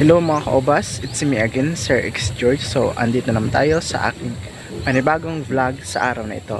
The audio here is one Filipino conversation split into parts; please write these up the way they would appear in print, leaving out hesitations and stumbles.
Hello mga kaobas, it's me again, Sir X George. So, andito naman tayo sa aking panibagong vlog sa araw na ito.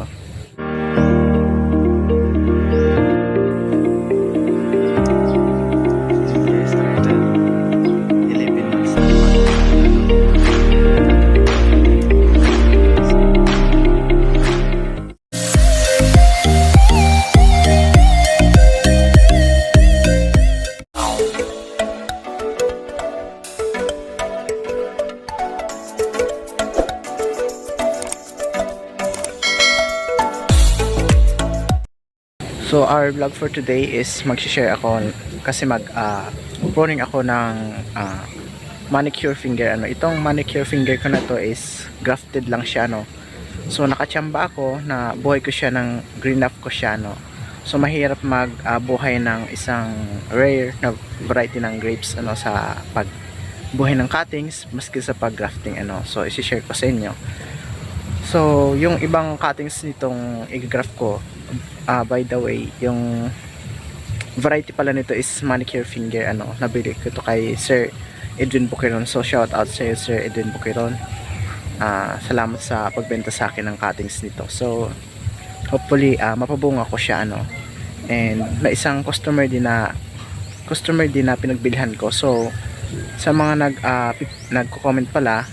So our vlog for today is mag-share ako kasi mag-proning ako ng manicure finger. Itong manicure finger ko na to is grafted lang siya, no. So nakachamba ako na buhay ko siya ng green up ko siya, no. So mahirap buhay ng isang rare na variety ng grapes sa pagbuhay ng cuttings maski sa pag-grafting So i-share ko sa inyo. So yung ibang cuttings nitong i-graft ko, by the way, yung variety pala nito is manicure finger. Nabili ko ito kay Sir Edwin Bukiron. So shout out sa iyo, Sir Edwin Bukiron. Salamat sa pagbenta sa akin ng cuttings nito. So hopefully mapabunga ko siya and na isang customer din na pinagbilhan ko. So sa mga nagko-comment pala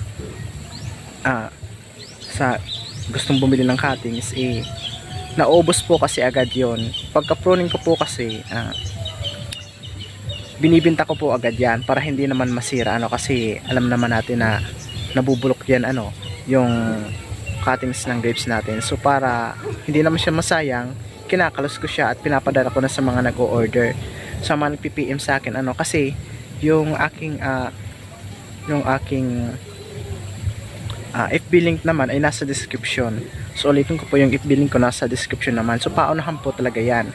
sa gustong bumili ng cuttings, naubos po kasi agad yon. Pagka pruning ko po kasi binibinta ko po agad yan para hindi naman masira kasi alam naman natin na nabubulok yan yung cuttings ng grapes natin. So para hindi naman siya masayang, kinakalos ko siya at pinapadala ko na sa mga nag-o-order, sa mga nag-PPM sa akin kasi yung aking FB link naman ay nasa description. So ulitin ko po, yung FB link ko nasa description naman. So paunahan po talaga yan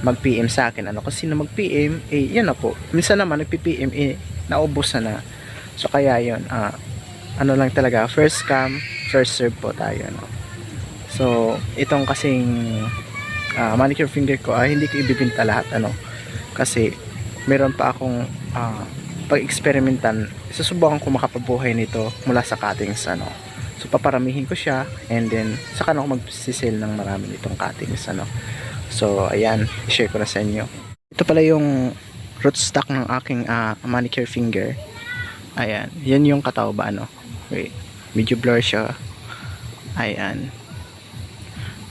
mag-PM sa akin kasi sino mag-PM yan na po. Minsan naman nag-PM naubos na. So kaya yun lang talaga, first come first serve po tayo So itong kasing manicure finger ko hindi ko ibibinta lahat kasi meron pa akong pag-experimentan. Susubukan ko makapabuhay nito mula sa cuttings So paparamihin ko siya and then saka na ako magsisell ng marami nitong cuttings So ayan, i-share ko na sa inyo. Ito pala yung rootstock ng aking manicure finger. Ayan, yan yung katawba Wait, medyo blur siya. Ayan,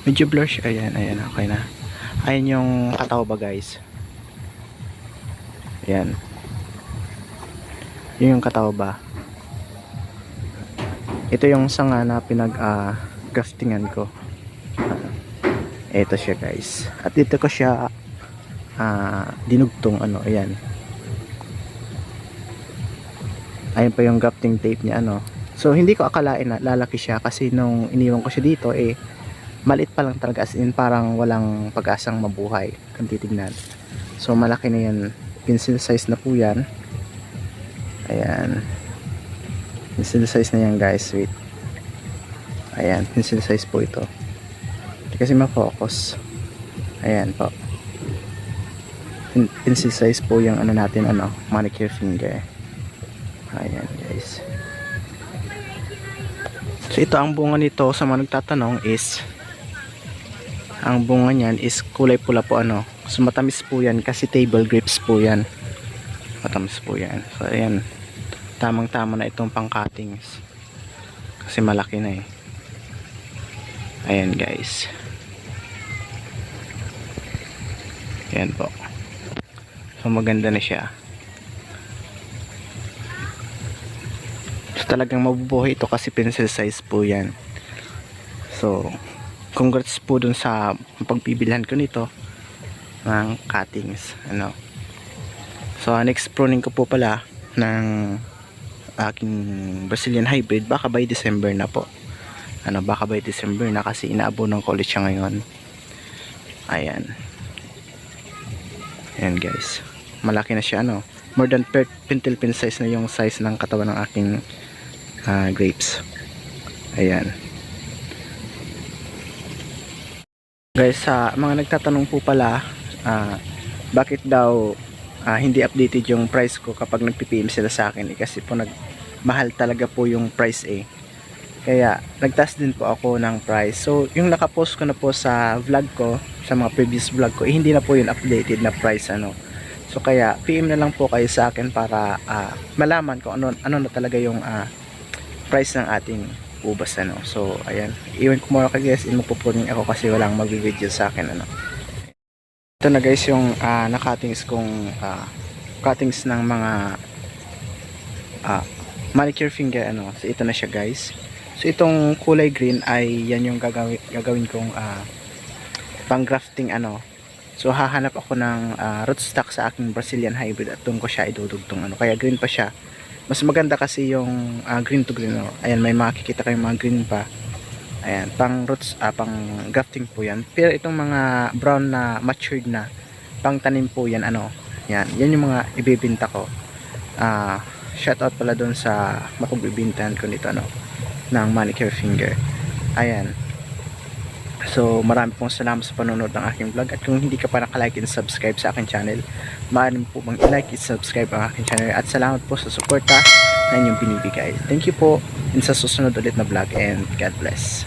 medyo blur siya. Ayan, okay na. Ayan yung katawba, guys. Ayan, yun yung katawba. Ito yung sanga na graftingan ko. Ito siya, guys. At dito ko siya dinugtong ayan. Ayan pa yung grafting tape niya So hindi ko akalain na lalaki siya kasi nung iniwan ko siya dito maliit pa lang talaga, as in parang walang pag-asang mabuhay kung titignan. So malaki na yan, pencil size na po yan. Ayan, pencil size na yan, guys. Wait, ayan, pencil size po ito. Hindi kasi ma-focus. Ayan po, pencil size po yung natin manicure finger. Ayan, guys. So ito ang bunga nito, sa mga nagtatanong is ang bunga niyan is kulay pula po So matamis po yan kasi table grapes po yan. Matamis po yan. So ayan, tamang tama na itong pang cuttings kasi malaki na Ayan, guys. Ayan po. So maganda na siya. So talagang mabubuhay ito kasi pencil size po yan. So congrats po dun sa pagbibilhan ko nito ng cuttings So next pruning ko po pala ng aking Brazilian hybrid, baka by December na po. Baka by December na kasi inaabo ng college siya ngayon. Ayan. Ayan, guys. Malaki na siya more than pentel pin size na yung size ng katawan ng aking grapes. Ayan. Guys, sa mga nagtatanong po pala bakit daw hindi updated yung price ko kapag nagpi-PM sila sa akin kasi po mahal talaga po yung price kaya nagtaas din po ako ng price. So yung nakapost ko na po sa vlog ko, sa mga previous vlog ko, hindi na po yung updated na price so kaya PM na lang po kayo sa akin para malaman ko ano na talaga yung price ng ating ubas so ayan, iwan ko muna kayo guys, magpupunin ako kasi walang magbi-video sa akin ito na guys yung na-cuttings kong cuttings ng mga manicure finger so ito na siya guys. So itong kulay green ay yan yung gagawin kong pang grafting so hahanap ako ng rootstock sa aking Brazilian hybrid at doon ko siya idudugtong kaya green pa siya. Mas maganda kasi yung green to green ayan, may makikita kayong mga green pa, ayan, pang roots pang grafting po yan. Pero itong mga brown na matured na pang tanim po yan yan yung mga ibibinta ko. Shout out pala doon sa mapagbibintahan ko nito ng manicure finger. Ayan, so marami pong salamat sa panonood ng aking vlog, at kung hindi ka pa nakalike and subscribe sa aking channel, maaari mo po bang i-like and subscribe ang aking channel, at salamat po sa suporta na inyong binibigay. Thank you po, and sa susunod ulit na vlog, and God bless.